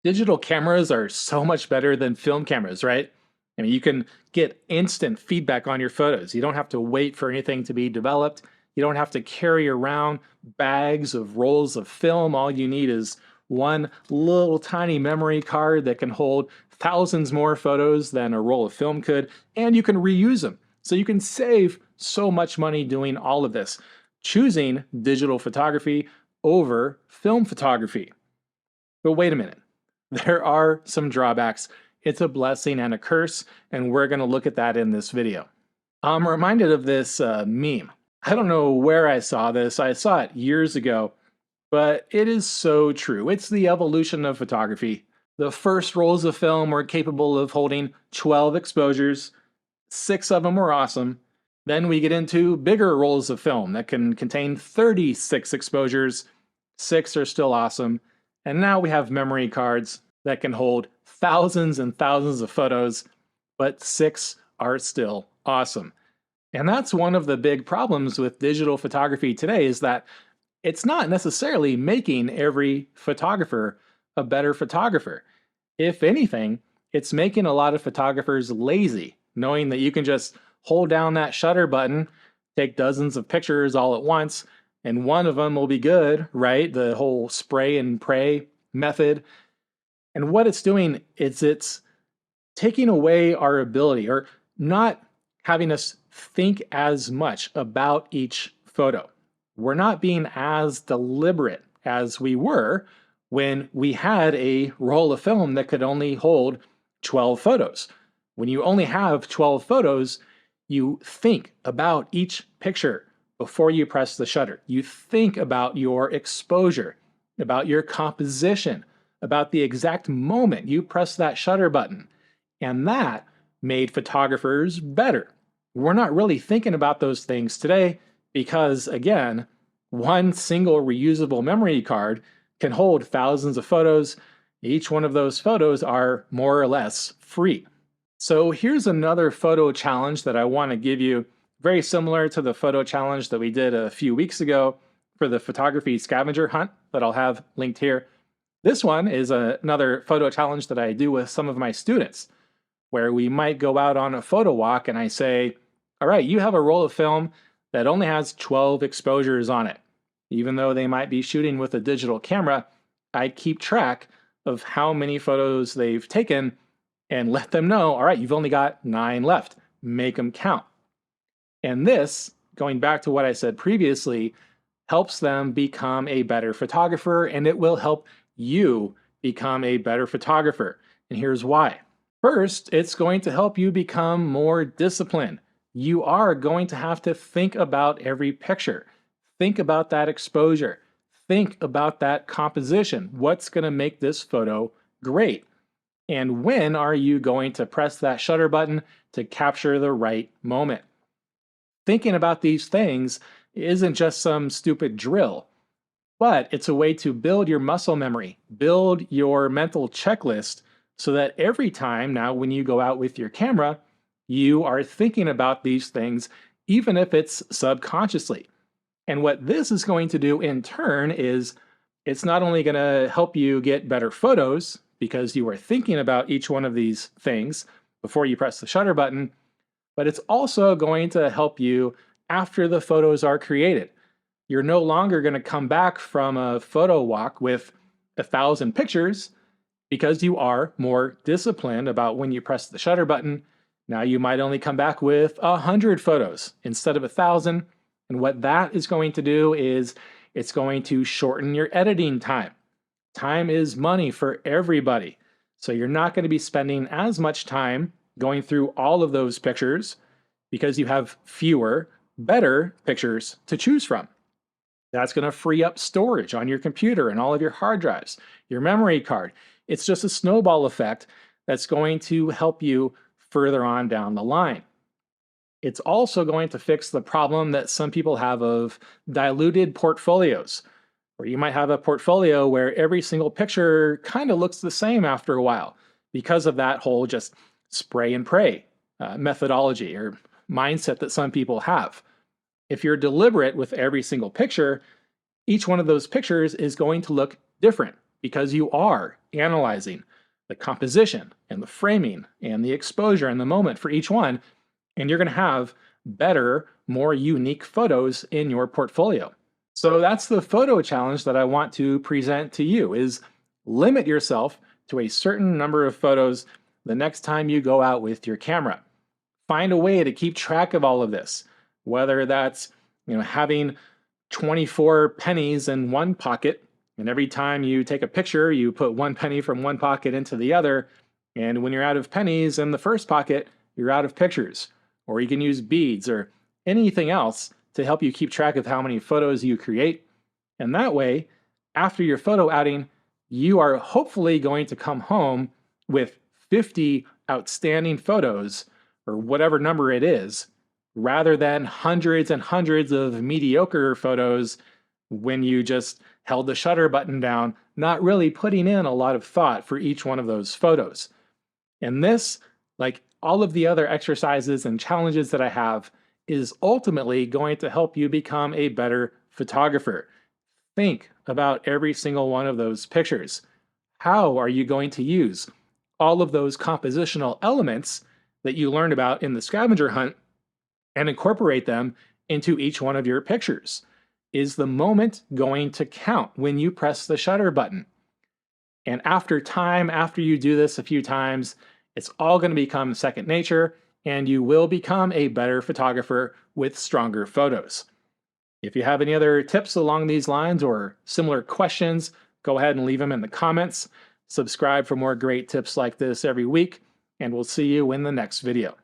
Digital cameras are so much better than film cameras, right? I mean, you can get instant feedback on your photos. You don't have to wait for anything to be developed. You don't have to carry around bags of rolls of film. All you need is one little tiny memory card that can hold thousands more photos than a roll of film could, and you can reuse them. So you can save so much money doing all of this, choosing digital photography over film photography. But wait a minute. There are some drawbacks. It's a blessing and a curse, and we're going to look at that in this video. I'm reminded of this meme. I don't know where I saw this. I saw it years ago, but it is so true. It's the evolution of photography. The first rolls of film were capable of holding 12 exposures. 6 of them were awesome. Then we get into bigger rolls of film that can contain 36 exposures. 6 are still awesome. And now we have memory cards that can hold thousands and thousands of photos, but 6 are still awesome. And that's one of the big problems with digital photography today, is that it's not necessarily making every photographer a better photographer. If anything, it's making a lot of photographers lazy, knowing that you can just hold down that shutter button, take dozens of pictures all at once, and one of them will be good, right? The whole spray and pray method. And what it's doing is it's taking away our ability, or not having us think as much about each photo. We're not being as deliberate as we were when we had a roll of film that could only hold 12 photos. When you only have 12 photos, you think about each picture before you press the shutter. You think about your exposure, about your composition, about the exact moment you press that shutter button. And that made photographers better. We're not really thinking about those things today because, again, one single reusable memory card can hold thousands of photos. Each one of those photos are more or less free. So here's another photo challenge that I want to give you, very similar to the photo challenge that we did a few weeks ago for the photography scavenger hunt that I'll have linked here. This one is another photo challenge that I do with some of my students, where we might go out on a photo walk and I say, all right, you have a roll of film that only has 12 exposures on it. Even though they might be shooting with a digital camera, I keep track of how many photos they've taken and let them know, all right, you've only got 9 left. Make them count. And this, going back to what I said previously, helps them become a better photographer, and it will help you become a better photographer. And here's why. First, it's going to help you become more disciplined. You are going to have to think about every picture. Think about that exposure. Think about that composition. What's going to make this photo great? And when are you going to press that shutter button to capture the right moment? Thinking about these things isn't just some stupid drill, but it's a way to build your muscle memory, build your mental checklist, so that every time now when you go out with your camera, you are thinking about these things, even if it's subconsciously. And what this is going to do in turn is it's not only going to help you get better photos because you are thinking about each one of these things before you press the shutter button, but it's also going to help you after the photos are created. You're no longer going to come back from a photo walk with 1,000 pictures because you are more disciplined about when you press the shutter button. Now you might only come back with 100 photos instead of 1,000. And what that is going to do is it's going to shorten your editing time. Time is money for everybody. So you're not going to be spending as much time going through all of those pictures because you have fewer, better pictures to choose from. That's going to free up storage on your computer and all of your hard drives, your memory card. It's just a snowball effect that's going to help you further on down the line. It's also going to fix the problem that some people have of diluted portfolios, where you might have a portfolio where every single picture kind of looks the same after a while because of that whole just spray and pray methodology or mindset that some people have. If you're deliberate with every single picture, each one of those pictures is going to look different. because you are analyzing the composition and the framing and the exposure and the moment for each one, and you're going to have better, more unique photos in your portfolio. So that's the photo challenge that I want to present to you is limit yourself to a certain number of photos the next time you go out with your camera. Find a way to keep track of all of this, whether that's having 24 pennies in one pocket, and every time you take a picture, you put one penny from one pocket into the other, and when you're out of pennies in the first pocket, you're out of pictures. Or you can use beads or anything else to help you keep track of how many photos you create. And that way, after your photo outing, you are hopefully going to come home with 50 outstanding photos, or whatever number it is, rather than hundreds and hundreds of mediocre photos when you just held the shutter button down, not really putting in a lot of thought for each one of those photos. And this, like all of the other exercises and challenges that I have, is ultimately going to help you become a better photographer. Think about every single one of those pictures. How are you going to use all of those compositional elements that you learned about in the scavenger hunt and incorporate them into each one of your pictures? Is the moment going to count when you press the shutter button? And after you do this a few times, it's all going to become second nature, and you will become a better photographer with stronger photos. If you have any other tips along these lines or similar questions, go ahead and leave them in the comments. Subscribe for more great tips like this every week, and we'll see you in the next video.